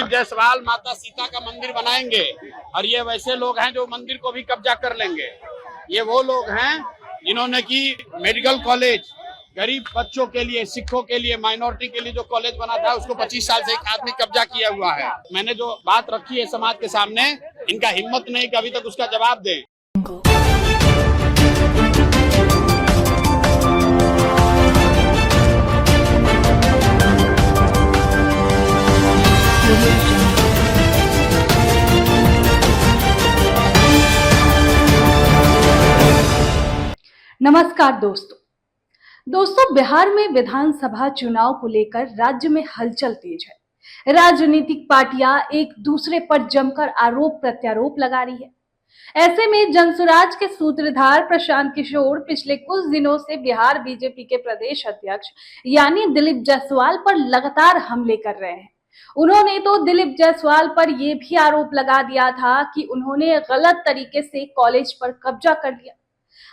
जायसवाल माता सीता का मंदिर बनाएंगे और ये वैसे लोग हैं जो मंदिर को भी कब्जा कर लेंगे। ये वो लोग हैं जिन्होंने की मेडिकल कॉलेज गरीब बच्चों के लिए, सिखों के लिए, माइनॉरिटी के लिए जो कॉलेज बना था उसको 25 साल से एक आदमी कब्जा किया हुआ है। मैंने जो बात रखी है समाज के सामने, इनका हिम्मत नहीं कि अभी तक उसका जवाब दें। नमस्कार दोस्तों, बिहार में विधानसभा चुनाव को लेकर राज्य में हलचल तेज है। राजनीतिक पार्टियां एक दूसरे पर जमकर आरोप प्रत्यारोप लगा रही है। ऐसे में जनसुराज के सूत्रधार प्रशांत किशोर पिछले कुछ दिनों से बिहार बीजेपी के प्रदेश अध्यक्ष यानी दिलीप जायसवाल पर लगातार हमले कर रहे हैं। उन्होंने तो दिलीप जायसवाल पर यह भी आरोप लगा दिया था कि उन्होंने गलत तरीके से कॉलेज पर कब्जा कर लिया।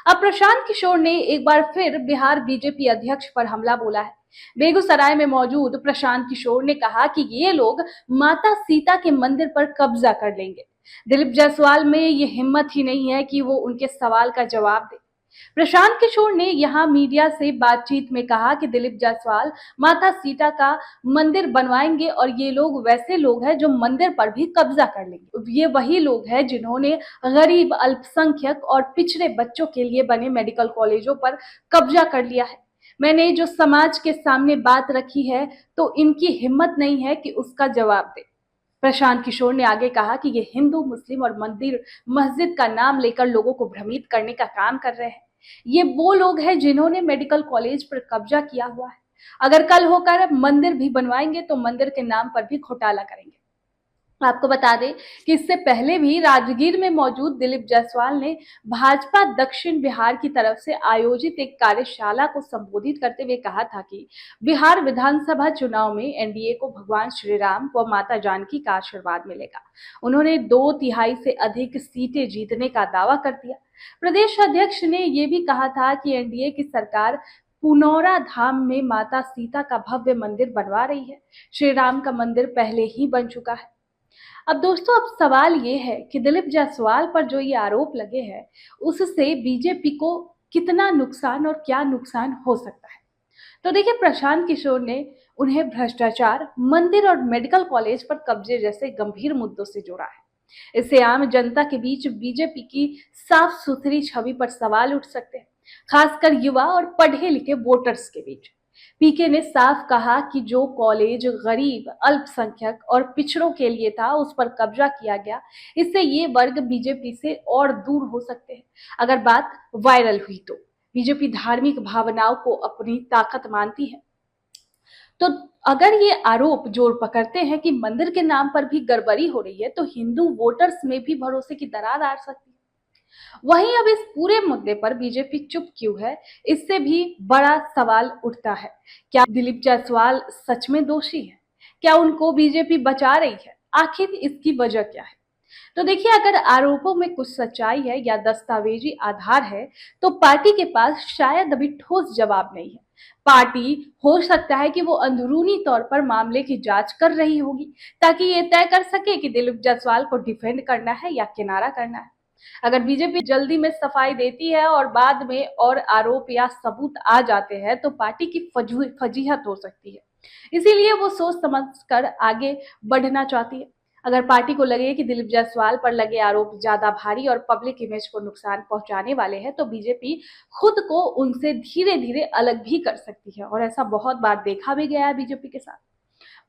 अब प्रशांत किशोर ने एक बार फिर बिहार बीजेपी अध्यक्ष पर हमला बोला है। बेगूसराय में मौजूद प्रशांत किशोर ने कहा कि ये लोग माता सीता के मंदिर पर कब्जा कर लेंगे। दिलीप जायसवाल में ये हिम्मत ही नहीं है कि वो उनके सवाल का जवाब दे। प्रशांत किशोर ने यहां मीडिया से बातचीत में कहा कि दिलीप जायसवाल माता सीता का मंदिर बनवाएंगे और ये लोग वैसे लोग हैं जो मंदिर पर भी कब्जा कर लेंगे। ये वही लोग हैं जिन्होंने गरीब, अल्पसंख्यक और पिछड़े बच्चों के लिए बने मेडिकल कॉलेजों पर कब्जा कर लिया है। मैंने जो समाज के सामने बात रखी है तो इनकी हिम्मत नहीं है कि उसका जवाब दे। प्रशांत किशोर ने आगे कहा कि ये हिंदू, मुस्लिम और मंदिर मस्जिद का नाम लेकर लोगों को भ्रमित करने का काम कर रहे हैं। ये वो लोग हैं जिन्होंने मेडिकल कॉलेज पर कब्जा किया हुआ है। अगर कल होकर मंदिर भी बनवाएंगे तो मंदिर के नाम पर भी घोटाला करेंगे। आपको बता दें कि इससे पहले भी राजगीर में मौजूद दिलीप जायसवाल ने भाजपा दक्षिण बिहार की तरफ से आयोजित एक कार्यशाला को संबोधित करते हुए कहा था कि बिहार विधानसभा चुनाव में एनडीए को भगवान श्री राम व माता जानकी का आशीर्वाद मिलेगा। उन्होंने 2/3 से अधिक सीटें जीतने का दावा कर दिया। प्रदेश अध्यक्ष ने यह भी कहा था कि एनडीए की सरकार पुनौरा धाम में माता सीता का भव्य मंदिर बनवा रही है। श्री राम का मंदिर पहले ही बन चुका है। अब दोस्तों, अब सवाल ये है कि दिलीप जायसवाल पर जो ये आरोप लगे हैं उससे बीजेपी को कितना नुकसान और क्या नुकसान हो सकता है। तो देखिए, प्रशांत किशोर ने उन्हें भ्रष्टाचार, मंदिर और मेडिकल कॉलेज पर कब्जे जैसे गंभीर मुद्दों से जोड़ा है। इससे आम जनता के बीच बीजेपी की साफ सुथरी छवि पर सवाल उठ सकते हैं, खासकर युवा और पढ़े लिखे वोटर्स के बीच। पीके ने साफ कहा कि जो कॉलेज गरीब, अल्पसंख्यक और पिछड़ों के लिए था उस पर कब्जा किया गया। इससे ये वर्ग बीजेपी से और दूर हो सकते हैं। अगर बात वायरल हुई तो बीजेपी धार्मिक भावनाओं को अपनी ताकत मानती है। तो अगर ये आरोप जोर पकड़ते हैं कि मंदिर के नाम पर भी गड़बड़ी हो रही है तो हिंदू वोटर्स में भी भरोसे की दरार आ सकती है। वहीं अब इस पूरे मुद्दे पर बीजेपी चुप क्यों है, इससे भी बड़ा सवाल उठता है। क्या दिलीप जायसवाल सच में दोषी है? क्या उनको बीजेपी बचा रही है? आखिर इसकी वजह क्या है? तो देखिए, अगर आरोपों में कुछ सच्चाई है या दस्तावेजी आधार है तो पार्टी के पास शायद अभी ठोस जवाब नहीं है। पार्टी हो सकता है कि वो अंदरूनी तौर पर मामले की जांच कर रही होगी ताकि ये तय कर सके कि दिलीप जायसवाल को डिफेंड करना है या किनारा करना है। अगर बीजेपी जल्दी में सफाई देती है और बाद में और आरोप या सबूत आ जाते हैं तो पार्टी की फजीहत हो सकती है। इसीलिए वो सोच समझकर आगे बढ़ना चाहती है। अगर पार्टी को लगे कि दिलीप जायसवाल पर लगे आरोप ज्यादा भारी और पब्लिक इमेज को नुकसान पहुंचाने वाले हैं तो बीजेपी खुद को उनसे धीरे धीरे अलग भी कर सकती है, और ऐसा बहुत बार देखा भी गया है बीजेपी के साथ।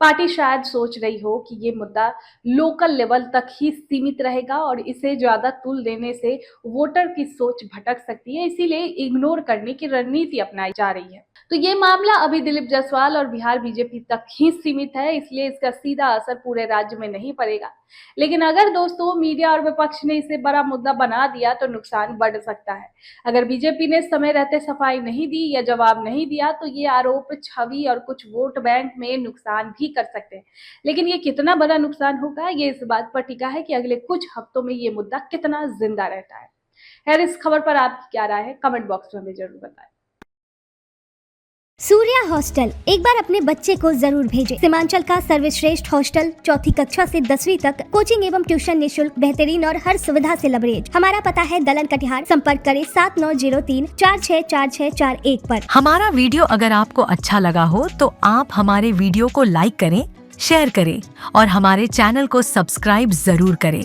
पार्टी शायद सोच रही हो कि ये मुद्दा लोकल लेवल तक ही सीमित रहेगा और इसे ज्यादा तुल देने से वोटर की सोच भटक सकती है, इसीलिए इग्नोर करने की रणनीति अपनाई जा रही है। तो ये मामला अभी दिलीप जायसवाल और बिहार बीजेपी तक ही सीमित है, इसलिए इसका सीधा असर पूरे राज्य में नहीं पड़ेगा। लेकिन अगर दोस्तों मीडिया और विपक्ष ने इसे बड़ा मुद्दा बना दिया तो नुकसान बढ़ सकता है। अगर बीजेपी ने समय रहते सफाई नहीं दी या जवाब नहीं दिया तो ये आरोप छवि और कुछ वोट बैंक में नुकसान भी कर सकते हैं। लेकिन ये कितना बड़ा नुकसान होगा ये इस बात पर टिका है कि अगले कुछ हफ्तों में ये मुद्दा कितना जिंदा रहता है। खैर, इस खबर पर आपकी क्या राय है, कमेंट बॉक्स में हमें जरूर बताएं। सूर्या हॉस्टल एक बार अपने बच्चे को जरूर भेजें। सीमांचल का सर्वश्रेष्ठ हॉस्टल, 4ठी कक्षा से 10वीं तक कोचिंग एवं ट्यूशन निःशुल्क, बेहतरीन और हर सुविधा से लबरेज। हमारा पता है दलन कटिहार। संपर्क करें 7903 464641 पर। हमारा वीडियो अगर आपको अच्छा लगा हो तो आप हमारे वीडियो को लाइक करें, शेयर करें और हमारे चैनल को सब्सक्राइब जरूर करें।